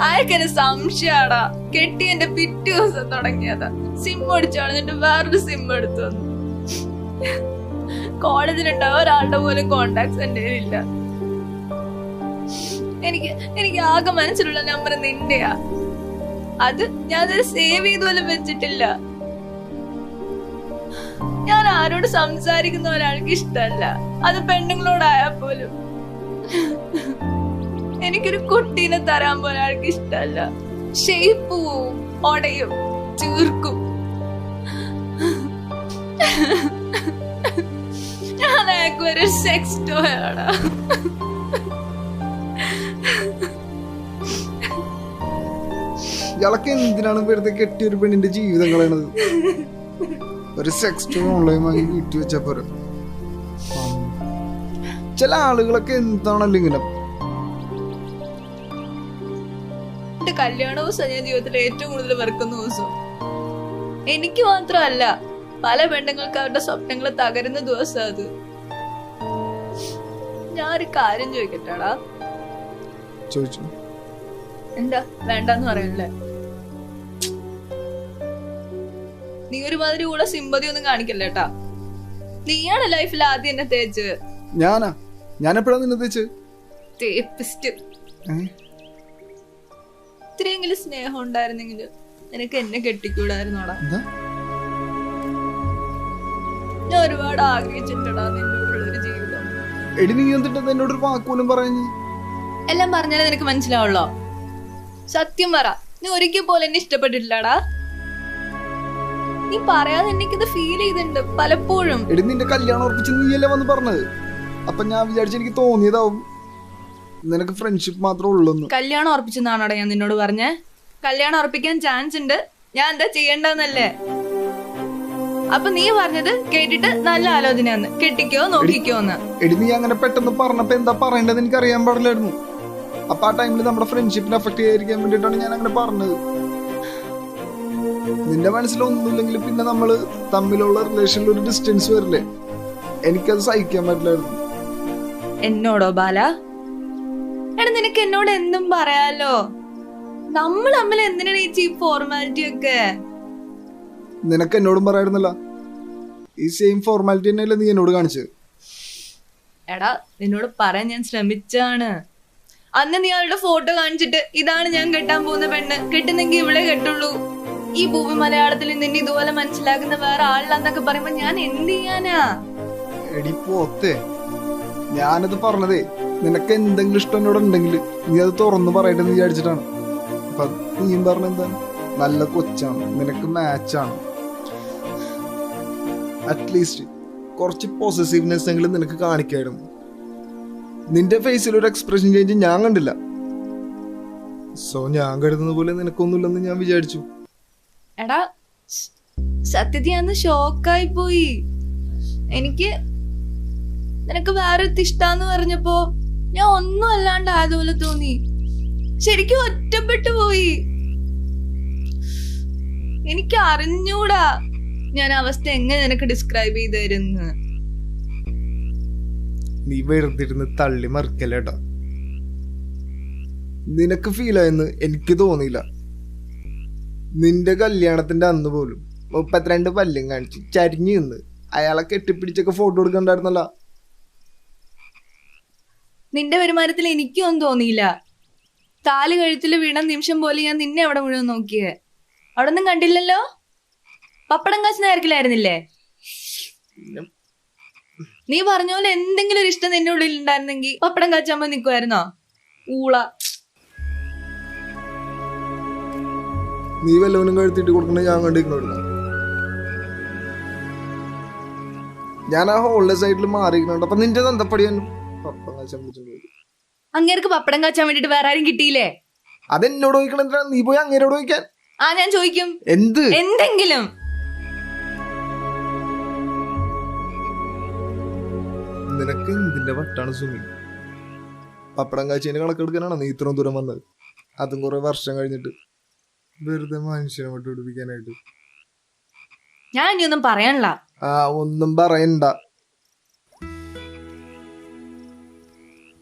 S1: ആർക്കെന്നെ സംശയാടാ. കെട്ടി എന്റെ പിറ്റേ ദിവസം തുടങ്ങിയതാ. സിം അടിച്ചു കളഞ്ഞിട്ട് വേറൊരു സിം എടുത്തു വന്നു. കോളേജിലുണ്ടാവും ഒരാളുടെ പോലും കോണ്ടാക്ട്സ് എന്റെ ഇല്ല. എനിക്ക് ആകെ മനസ്സിലുള്ള നമ്പർ നിന്റെയാ. അത് ഞാനത് സേവ് ചെയ്ത് പോലും വെച്ചിട്ടില്ല. ഞാൻ ആരോട് സംസാരിക്കുന്ന ഒരാൾക്ക് ഇഷ്ടമല്ല, അത് പെണ്ണുങ്ങളോടായാ പോലും. എനിക്കൊരു കുട്ടീനെ തരാൻ പോലെ ആൾക്ക് ഇഷ്ടമല്ല. ഷേപ്പ് പോവും, ഒടയും, ചീർക്കും. ഞാൻ ഒരു സെക്സ് ടോയാണ്.
S2: ഇയാളൊക്കെ എന്തിനാണ് വെറുതെ കെട്ടിയ ഒരു പെണ്ണിന്റെ ജീവിതം കളയണത്? ഒരു സെക്സ് ടോയ് ഓൺലൈൻ വാങ്ങി വീട്ടിൽ വെച്ചാ പോരാ? ചില ആളുകളൊക്കെ എന്താണല്ലോ ഇങ്ങനെ.
S1: കല്യാണ ദിവസം ഞാൻ ജീവിതത്തിൽ ഏറ്റവും കൂടുതൽ വെറുക്കുന്ന ദിവസം. എനിക്ക് മാത്രമല്ല, പല പെണ്ണുങ്ങൾക്ക് അവരുടെ സ്വപ്നങ്ങൾ തകരുന്ന ദിവസം അത്. ഞാനൊരു കാര്യം ചോദിക്കട്ടാടാ?
S2: ചോദിച്ചു.
S1: എന്താ വേണ്ടെന്ന് പറയല്ലേ? നീ ഒരുമാതിരി കൂടെ സിമ്പതി ഒന്നും കാണിക്കല്ലേട്ടാ. നീയാണ് ലൈഫിൽ ആദ്യം എന്നെ തേച്ച്.
S2: ഞാൻ എപ്പോഴാ നിന്നെ തേച്ച്?
S1: തേപ്പിസ്റ്റ്. ഇത്രയെങ്കിലും സ്നേഹം ഉണ്ടായിരുന്നെങ്കിൽ നിനക്ക് എന്നെ കെട്ടിക്കൂടായിരുന്നോടാ. ഞാൻ ഒരുപാട് ആഗ്രഹിച്ചിട്ടടാ നിന്നോടുള്ളൊരു ജീവിതം.
S2: എടി നീ എന്നിട്ട് എന്നോടൊരു വാക്കുപോലും പറഞ്ഞു?
S1: എല്ലാം പറഞ്ഞാലേ നിനക്ക് മനസ്സിലാവുള്ളോ? സത്യം പറ, നീ ഒരിക്കൽ പോലെ എന്നെ ഇഷ്ടപ്പെട്ടിട്ടില്ലടാ. നീ പറയാതെ എനിക്കിത് ഫീൽ ചെയ്തിട്ടുണ്ട് പലപ്പോഴും.
S2: എടി നിന്റെ കല്യാണം ഉറപ്പിച്ച് നീയല്ലേ വന്ന് പറഞ്ഞത്. അപ്പൊ ഞാൻ വിചാരിച്ചു എനിക്ക് തോന്നിയതാവും നിനക്ക് ഫ്രണ്ട്ഷിപ്പ് മാത്രമേ ഉള്ളൂ.
S1: കല്യാണം ഉറപ്പിച്ചെന്നാണോടാ ഞാൻ നിന്നോട് പറഞ്ഞേ? കല്യാണം ഉറപ്പിക്കാൻ ചാൻസ് ഉണ്ട്, ഞാൻ എന്താ ചെയ്യേണ്ടതെന്നല്ലേ? അപ്പൊ നീ പറഞ്ഞത് കേട്ടിട്ട് നല്ല ആലോചനയാന്ന്, കെട്ടിക്കോ നോക്കിക്കോന്ന്.
S2: എടി നീ അങ്ങനെ പെട്ടെന്ന് പറഞ്ഞപ്പോ എന്താ പറയേണ്ടത് എനിക്ക് അറിയാൻ പാടില്ലായിരുന്നു. അപ്പൊ ആ ടൈമിൽ നമ്മുടെ ഫ്രണ്ട്ഷിപ്പിനെ അഫക്ട് ചെയ്യാതിരിക്കാൻ വേണ്ടിട്ടാണ് ഞാൻ അങ്ങനെ പറഞ്ഞത്. നിന്റെ മനസ്സിലൊന്നുമില്ലെങ്കിൽ പിന്നെ നമ്മള് തമ്മിലുള്ള റിലേഷനിൽ ഒരു ഡിസ്റ്റൻസ് വരില്ലേ? എനിക്കത് സഹിക്കാൻ പറ്റില്ലായിരുന്നു.
S1: എന്നോടോ ബാല? എടാ നിനക്ക് എന്നോട് എന്തും പറയാലോ. നമ്മൾ തമ്മിൽ എന്തിനാണ് ഈ ചീപ്പ് ഫോർമാലിറ്റി ഒക്കെ?
S2: നിനക്ക് എന്നോടും പറയായിരുന്നല്ല. ഈ സെയിം ഫോർമാലിറ്റി തന്നെയല്ലേ നീ എന്നോട് കാണിച്ചത്?
S1: എടാ നിന്നോട് പറയാൻ ഞാൻ ശ്രമിച്ചാണ്. അന്ന് നീ അവളുടെ ഫോട്ടോ കാണിച്ചിട്ട് ഇതാണ് ഞാൻ കെട്ടാൻ പോകുന്ന പെണ്ണ്, കെട്ടുന്നെങ്കിൽ ഇവളെ കെട്ടുള്ളൂ, ഈ ഭൂമി മലയാളത്തിൽ നിന്നെ ഇതുപോലെ മനസ്സിലാക്കുന്ന വേറെ ആളില്ലെന്നൊക്കെ പറയുമ്പോ ഞാൻ എന്ത് ചെയ്യാനാ?
S2: എടി പോത്തെ, ഞാനത് പറഞ്ഞതേ നിനക്ക് എന്തെങ്കിലും ഇഷ്ടം എന്നോട് ഉണ്ടെങ്കിൽ നീ അത് തുറന്നു പറയട്ടെ വിചാരിച്ചിട്ടാണ്. അപ്പൊ നീയും പറഞ്ഞെന്താ? നല്ല കൊച്ചാണ്, നിനക്ക് മാച്ചാണ്. അറ്റ്ലീസ്റ്റ് കുറച്ച് പോസസീവ്നെസ് എങ്കിലും നിനക്ക് കാണിക്കായിരുന്നു. നിന്റെ ഫേസിൽ ഒരു എക്സ്പ്രഷൻ ചേഞ്ച് ഞാൻ കണ്ടില്ല. സോ ഞാൻ കരുതുന്ന പോലെ നിനക്കൊന്നുമില്ലെന്ന് ഞാൻ വിചാരിച്ചു.
S1: എടാ സത്യത്തിൽ അന്ന് ഷോക്കായി പോയി. എനിക്ക് നിനക്ക് വേറെ ഇഷ്ടാന്ന് പറഞ്ഞപ്പോ ഞാൻ ഒന്നും അല്ലാണ്ട് അതുപോലെ തോന്നി. ശരിക്കും ഒറ്റപ്പെട്ടു പോയി. എനിക്ക് അറിഞ്ഞൂടാ ഞാൻ അവസ്ഥ എങ്ങനെ നിനക്ക് ഡിസ്ക്രൈബ് ചെയ്ത് തരുന്ന്.
S2: നീ വെറുതെ തള്ളി മറിക്കല്ലേട്ടാ. നിനക്ക് ഫീൽ ആയെന്ന് എനിക്ക് തോന്നിയില്ല. നിന്റെ കല്യാണത്തിന്റെ അന്ന് പോലും 32 പല്ലും കാണിച്ച് ചരിഞ്ഞു നിന്ന് അയാളെ കെട്ടിപ്പിടിച്ചൊക്കെ ഫോട്ടോ എടുക്കണ്ടായിരുന്നല്ല.
S1: നിന്റെ വരുമാനത്തിൽ എനിക്കൊന്നും തോന്നിയില്ല. താലി കഴുത്തിൽ വീണ നിമിഷം പോലെ ഞാൻ നിന്നെ അവിടെ മുഴുവൻ നോക്കിയേ. അവിടെ ഒന്നും കണ്ടില്ലല്ലോ. പപ്പടം കാച്ചിന് തിരക്കിലായിരുന്നില്ലേ? നീ പറഞ്ഞ പോലെ എന്തെങ്കിലും ഒരു ഇഷ്ടം നിന്റെ ഉള്ളിൽ ഉണ്ടായിരുന്നെങ്കിൽ പപ്പടം കാച്ചാകുമ്പോ നിക്കുവായിരുന്നോ? ഊള.
S2: നീ വല്ലവനും കഴുത്തിട്ട് കൊടുക്കണ ഞാൻ കണ്ടിരിക്കണ. ഞാൻ ആ ഹോളിലെ സൈഡിൽ മാറിയിരിക്കണുണ്ട്. അപ്പൊ നിന്റെ തന്തപ്പടി പപ്പടം കാച്ചാൻ വിളിച്ചോണ്ട്.
S1: അങ്ങേർക്ക് പപ്പടം കാച്ചാൻ വേണ്ടിട്ട് വേറെ ആരും കിട്ടിയില്ലേ?
S2: അതെന്നോട് ചോദിക്കണ, നീ പോയി അങ്ങേരോട് ചോദിക്കാൻ.
S1: ആ ഞാൻ ചോദിക്കും.
S2: എന്ത്?
S1: എന്തെങ്കിലും.
S2: നിനക്ക് എന്തിന്റെ വട്ടാണ് സുമി? പപ്പടം കാച്ചതിന് കണക്കെടുക്കാനാണോ നീ ഇത്രയും ദൂരം വന്നത്? അതും കുറെ വർഷം കഴിഞ്ഞിട്ട് വെറുതെ മനുഷ്യനെ വിട്ട് പിടിപ്പിക്കാനായിട്ട്.
S1: ഞാൻ ഇനിയൊന്നും പറയാനില്ല.
S2: ആ ഒന്നും പറയണ്ട.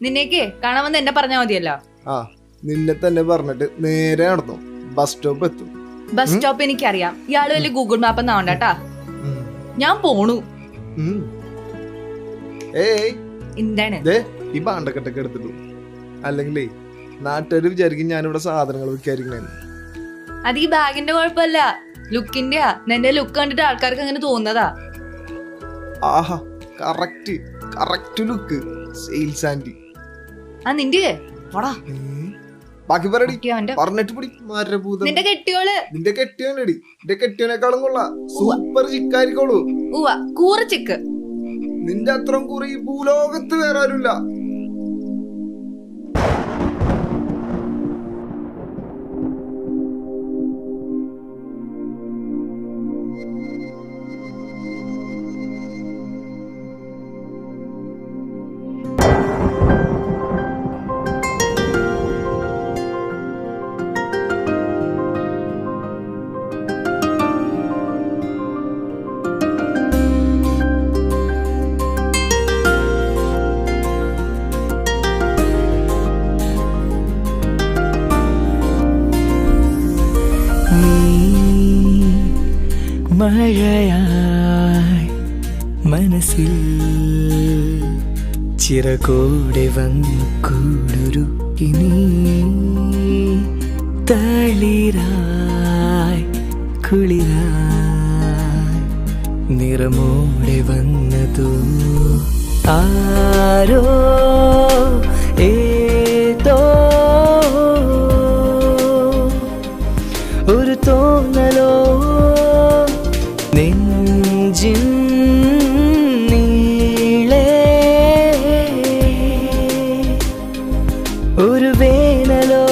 S1: നിന്നേക്ക് കാണാൻ വന്ന് എന്നെ പറഞ്ഞാ മതിയല്ലോ.
S2: ആ നിന്നെ തന്നെ പറഞ്ഞിട്ട് നേരെ നടന്നു ബസ് സ്റ്റോപ്പ് എത്തും.
S1: ബസ് സ്റ്റോപ്പ് എനിക്കറിയാം. ഇയാള് വലിയ ഗൂഗിൾ മാപ്പ് എന്നാവണ്ടാ. ഞാൻ പോണു.
S2: ഏയ്
S1: എന്താണ്
S2: ഈ പാണ്ടക്കെട്ടൊക്കെ എടുത്തിട്ടു. അല്ലെങ്കിലേ നാട്ടുകാർ വിചാരിക്കും ഞാനിവിടെ സാധനങ്ങൾ വിൽക്കായിരിക്കണേ.
S1: അത് ഈ ബാഗിന്റെ കുഴപ്പമല്ല, ലുക്കിന്റെയാ. നിന്റെ ലുക്ക് കണ്ടിട്ട് ആൾക്കാർക്ക് അങ്ങനെ തോന്നുന്നതാ.
S2: ആഹാ correct correct look. Sales aunty.
S1: ആ നിന്റെ പോടാ.
S2: ബാക്കി പറയടി.
S1: അവന്റെ
S2: പറഞ്ഞിട്ട് പിടി മരഭൂതം.
S1: നിന്റെ കെട്ടിയോള്.
S2: നിന്റെ കെട്ടിയോനടി. നിന്റെ കെട്ടിയോനേക്കാളും കൊള്ളാം. സൂപ്പർ ചിക്കായിരിക്കോളൂ.
S1: ഉവ്വ കൂറ ചിക്ക്.
S2: നിന്റെ അത്രയും കുറി ഭൂലോകത്ത് വേറെ ആരുമില്ല.
S4: മഴയായി മനസ്സിൽ ചിറകോടെ വന്നു കൂടൊരുക്കി നീ തളിരായി കുളിരായി നിറമോടെ വന്നതോ ആരോ ഏതോ ഒരു തോന്നലോ നെഞ്ചിൻ നീളെ ഒരു വേനലോ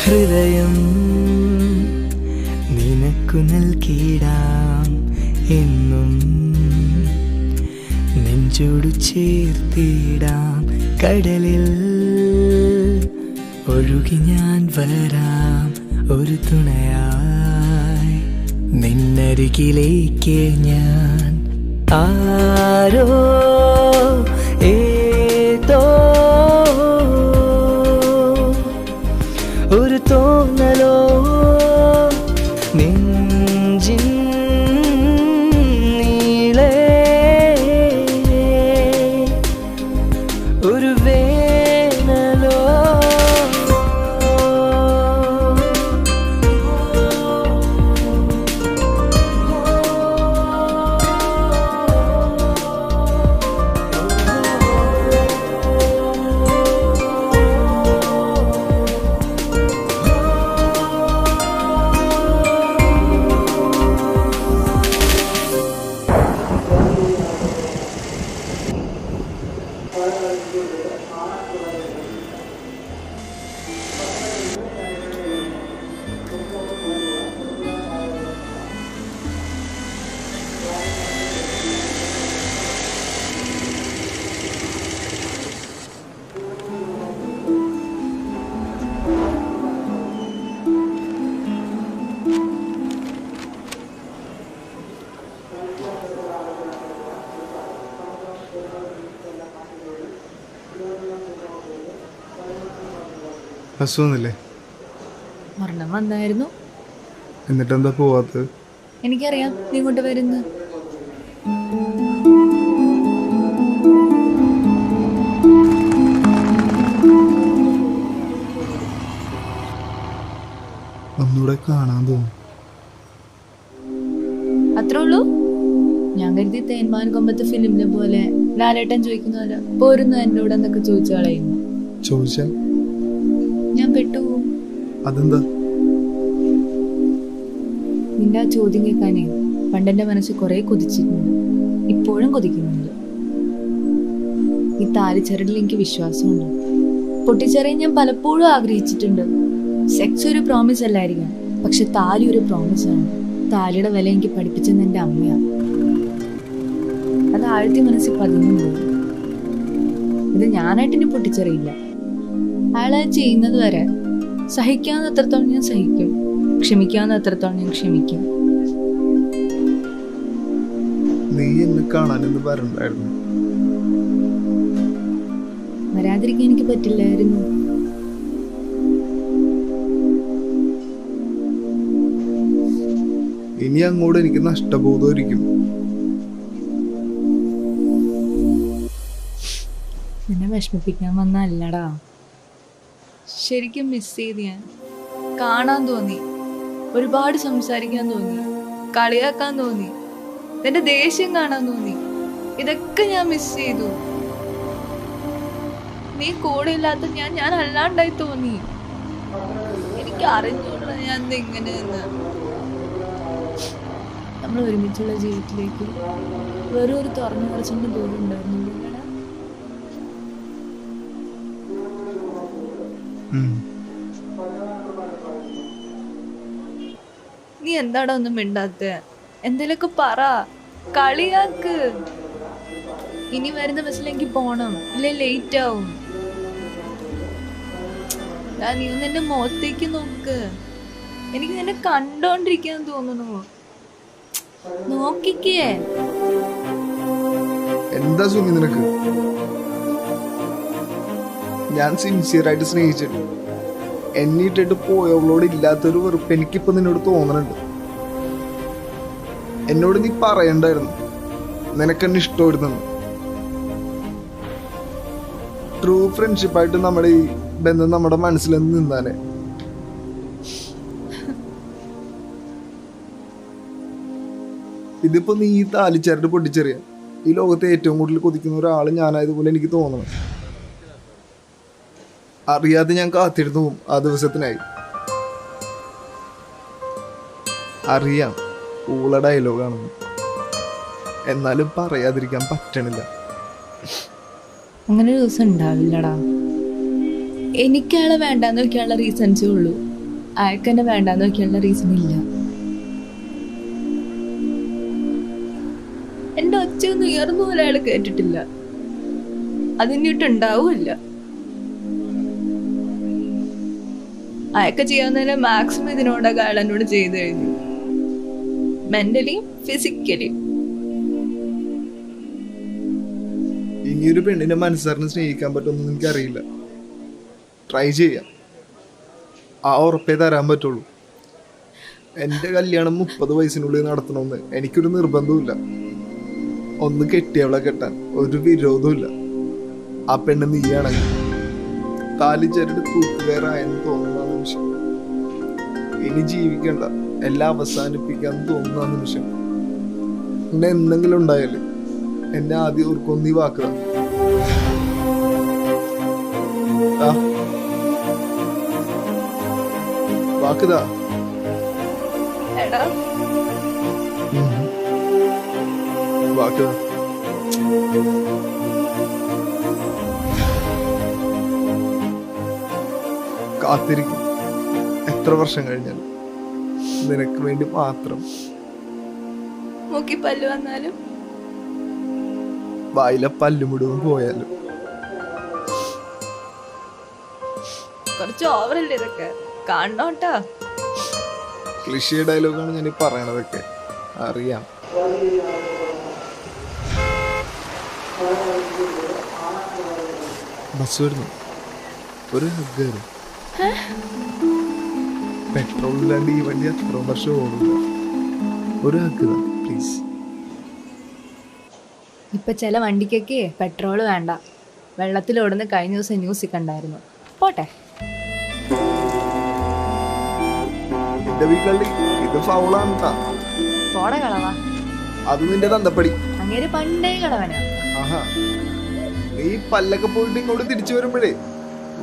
S4: ഹൃദയം നിനക്കു നൽകിടാം എന്നും നെഞ്ചോടു ചേർത്തിടാം കടലിൽ ഒഴുകി ഞാൻ വരാം ഒരു തുണയായി നിന്നരികിലേക്ക് ഞാൻ ആരോ ഏതോ ഒരു തോന്നലോ നെഞ്ചിൻ നീളെ ഒരു വേനലോ
S2: ബസ് വന്നില്ലേ?
S1: ഒരെണ്ണം വന്നായിരുന്നു.
S2: എന്നിട്ടെന്താ പോവാത്തത്?
S1: എനിക്കറിയാം നീ ഇങ്ങോട്ട് വരുന്നു.
S2: ഒന്നുകൂടെ കാണാൻ തോന്നും.
S1: അത്രേ ഉള്ളൂ? ഞാൻ കരുതി തേന്മാൻ കൊമ്പത്തെ ഫിലിമിലെ പോലെ ലാലേട്ടൻ ചോദിക്കുന്ന പോരുന്നു എന്റെ കൂടെ എന്നൊക്കെ ചോദിച്ചു കളയുന്നു.
S2: ചോദിച്ചാ
S1: ഞാൻ പെട്ടുപോകും.
S2: അതെന്താ?
S1: നിന്റെ ആ ചോദ്യം കേൾക്കാനേ പണ്ടെന്റെ മനസ്സ് കുറെ കൊതിച്ചിട്ടുണ്ട്, ഇപ്പോഴും കൊതിക്കുന്നുണ്ട്. ഈ താലിച്ചരടിൽ എനിക്ക് വിശ്വാസമുണ്ട്. പൊട്ടിച്ചെറിയാൻ ഞാൻ പലപ്പോഴും ആഗ്രഹിച്ചിട്ടുണ്ട്. സെക്സ് ഒരു പ്രോമിസ് അല്ലായിരിക്കാം, പക്ഷെ താലി ഒരു പ്രോമിസ് ആണ്. താലിയുടെ വില എനിക്ക് പഠിപ്പിച്ചെന്ന് എൻ്റെ അമ്മയാണ്. അത് ആഴ്ത്തി മനസ്സിൽ പതിഞ്ഞു. ഇത് ഞാനായിട്ട് ഇനി പൊട്ടിച്ചെറിയില്ല. അയാളത് ചെയ്യുന്നത് വരെ സഹിക്കാവുന്ന അത്രത്തോളം ഞാൻ സഹിക്കും, ക്ഷമിക്കാവുന്ന അത്രത്തോളം ഞാൻ ക്ഷമിക്കും.
S2: നീ എന്നെ കാണാനെന്ന് പറഞ്ഞായിരുന്നു.
S1: വരാതിരിക്കാൻ എനിക്ക് പറ്റില്ലായിരുന്നു.
S2: ഇനി അങ്ങോട്ട് എനിക്ക് നഷ്ടബോധമായിരിക്കും.
S1: എന്നെ വിഷമിപ്പിക്കാൻ വന്നല്ലടാ. ശരിക്കും മിസ് ചെയ്ത് ഞാൻ. കാണാൻ തോന്നി, ഒരുപാട് സംസാരിക്കാൻ തോന്നി, കളിയാക്കാൻ തോന്നി, നിന്റെ ദേഷ്യം കാണാൻ തോന്നി. ഇതൊക്കെ ഞാൻ മിസ് ചെയ്തു. നീ കൂടെ ഇല്ലാത്ത ഞാൻ അല്ലാണ്ടായി തോന്നി. എനിക്ക് അറിഞ്ഞൂടാ ഞാൻ എങ്ങനെയെന്ന്. നമ്മൾ ഒരുമിച്ചുള്ള ജീവിതത്തിലേക്ക് വെറും ഒരു തുറന്നു കുറച്ചിട്ട് ദൂരം ഉണ്ടായിരുന്നു. നീ എന്താടാ ഒന്നും മിണ്ടാത്ത? എന്തേലൊക്കെ പറ, കളിയാക്ക്. ഇനി വരുന്ന ബസ്സിൽ എനിക്ക് പോണം, ഇല്ലേ ലേറ്റ് ആവും. നീ ഒന്ന് എന്റെ മുഖത്തേക്ക് നോക്ക്. എനിക്ക് നിന്നെ കണ്ടോണ്ടിരിക്കാൻ തോന്നുന്നു. നോക്കിക്കേ.
S2: എന്താ സുമി നിനക്ക്? ഞാൻ സിൻസിയറായിട്ട് സ്നേഹിച്ചിട്ട് എന്നെ ഇട്ടിട്ട് പോയവളോട് ഇല്ലാത്തൊരു വെറുപ്പ് എനിക്കിപ്പോ നിന്നോട് തോന്നണുണ്ട്. എന്നോട് നീ പറയണ്ടായിരുന്നു നിനക്കെന്നെ ഇഷ്ടമായിരുന്നു. ട്രൂ ഫ്രണ്ട്ഷിപ്പായിട്ട് നമ്മുടെ ഈ ബന്ധം നമ്മുടെ മനസ്സിൽ നിന്നാലേ. ഇതിപ്പോ നീ ഈ താലിച്ചരട് പൊട്ടിച്ചെറിയ ഈ ലോകത്തെ ഏറ്റവും കൂടുതൽ കൊതിക്കുന്ന ഒരാൾ ഞാനായതുപോലെ എനിക്ക് തോന്നണം. അറിയാതെ ഞാൻ കാത്തിരുന്നു പോകും ആ ദിവസത്തിനായി. അറിയാം ഊള ഡയലോഗാണെന്ന്, എന്നാലും പറയാതിരിക്കാൻ പറ്റണില്ല.
S1: അങ്ങനെ ഒരു ദിവസം ഉണ്ടാവില്ലടാ. എനിക്കയാളെ വേണ്ടാന്ന് വെക്കാനുള്ള റീസൺസേ ഉള്ളൂ, അയാൾക്കെന്നെ വേണ്ടാന്ന് വെക്കാനുള്ള റീസൺ ഇല്ല. എന്റെ ഒച്ചയൊന്നും ഉയർന്നു പോലെ അയാൾ കേട്ടിട്ടില്ല, അതിനിട്ടുണ്ടാവില്ല. അയാൾക്ക് ചെയ്യാവുന്നതിന് മാക്സിമം ഇതിനോടൊക്കെ അയാൾ എന്നോട് ചെയ്തു കഴിഞ്ഞു, മെന്റലിയും ഫിസിക്കലിയും.
S2: ഇനിയൊരു പെണ്ണിനെ മനസ്സറിഞ്ഞ് സ്നേഹിക്കാൻ പറ്റുമെന്ന് എനിക്കറിയില്ല. ട്രൈ ചെയ്യാം, ആ ഉറപ്പേ തരാൻ പറ്റുള്ളൂ. എൻ്റെ കല്യാണം 30 വയസ്സിനുള്ളിൽ നടത്തണമെന്ന് എനിക്കൊരു നിർബന്ധമില്ല. ഒന്ന് കെട്ടിയവളെ കെട്ടാൻ ഒരു വിരോധമില്ല. ആ പെണ്ണ് നീയാണെങ്കിൽ താലിച്ചരട് തൂക്കുകയറായെന്ന് തോന്നുന്ന നിമിഷം, ഇനി ജീവിക്കണ്ട എല്ലാം അവസാനിപ്പിക്കാന്ന് തോന്നുന്ന നിമിഷം, പിന്നെ എന്തെങ്കിലും ഉണ്ടായാലേ എന്നെ ആദ്യം ഓർക്കൊന്ന് നീ വാക്കുക. വാക്കുതാ വാക്കുതാ. കാത്തിരിക്കും എത്ര വർഷം കഴിഞ്ഞാലും, നിനക്ക് വേണ്ടി മാത്രം.
S1: മൂക്കി പല്ല് വന്നാലും
S2: വായിലെ പല്ല് മുഴുവൻ പോയാലും.
S1: കുറച്ച് ഓവറല്ലേ ഇതൊക്കെ, കാണണോട്ടാ.
S2: ക്ലിഷേ ഡയലോഗാണ് ഞാൻ ഈ പറയണതൊക്കെ, അറിയാം. ബസ് വരുന്നു, ഒരു ഹഗ്. പെട്രോൾ ഇല്ലാണ്ട് ഈ വണ്ടി അത്ര വർഷം ഓടില്ല. ഒരു ആക്കുക പ്ലീസ്.
S1: ഇപ്പൊ ചില വണ്ടിക്കൊക്കെ പെട്രോള് വേണ്ട, വെള്ളത്തിലോടുന്ന കഴിഞ്ഞ ദിവസം ന്യൂസിൽ കണ്ടായിരുന്നു. പോട്ടെ.
S2: എന്റെ വീട്ടിൽ ഇത് ഫൗളാണ് ട്ടാ.
S1: പോടെ കളവാ.
S2: അത് നിന്റെ തന്തപ്പടി.
S1: അങ്ങേര് പണ്ടേ കളവനാ.
S2: ആഹാ, നീ പല്ലൊക്കെ പോയിട്ട് ഇങ്ങോട്ട് തിരിച്ചു വരുമ്പോഴേ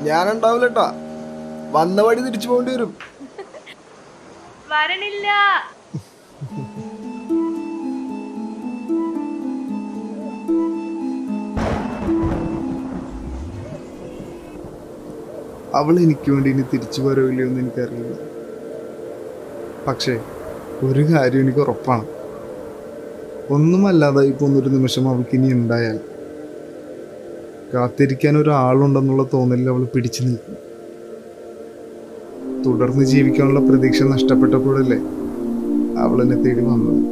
S2: ഞാനുണ്ടാവില്ലട്ടാ. വന്ന വഴി തിരിച്ചു പോകേണ്ടി വരും.
S1: വരണില്ല.
S2: അവൾ എനിക്ക് വേണ്ടി ഇനി തിരിച്ചു വരവില്ലയോ എന്ന് എനിക്കറിയില്ല. പക്ഷേ ഒരു കാര്യം എനിക്ക് ഉറപ്പാണ്, ഒന്നുമല്ലാതായി പോകുന്നൊരു നിമിഷം അവൾക്ക് ഇനി ഉണ്ടായാൽ കാത്തിരിക്കാൻ ഒരാളുണ്ടെന്നുള്ള തോന്നലിൽ അവൾ പിടിച്ചു നിൽക്കും. തുടർന്ന് ജീവിക്കാനുള്ള പ്രതീക്ഷ നഷ്ടപ്പെട്ടപ്പോഴല്ലേ അവൾ എന്നെ തേടി വന്നത്.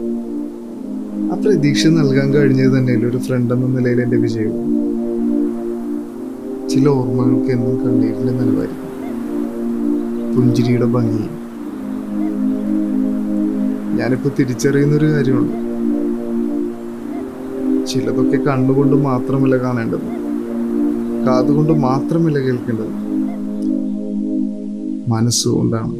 S2: ആ പ്രതീക്ഷ നൽകാൻ കഴിഞ്ഞത് തന്നെ ഒരു ഫ്രണ്ട് എന്ന നിലയിൽ എൻ്റെ വിജയവും. ചില ഓർമ്മകൾക്ക് എന്നും കണ്ണീരിലെ നനവായിരിക്കും, പുഞ്ചിരിയുടെ ഭംഗിയും. ഞാനിപ്പോൾ തിരിച്ചറിയുന്നൊരു കാര്യമുണ്ട്, ചിലതൊക്കെ കണ്ണുകൊണ്ട് മാത്രമല്ല കാണേണ്ടത്, കാതുകൊണ്ട് മാത്രമല്ല കേൾക്കേണ്ടത്, മനസ്സുകൊണ്ടാണ്.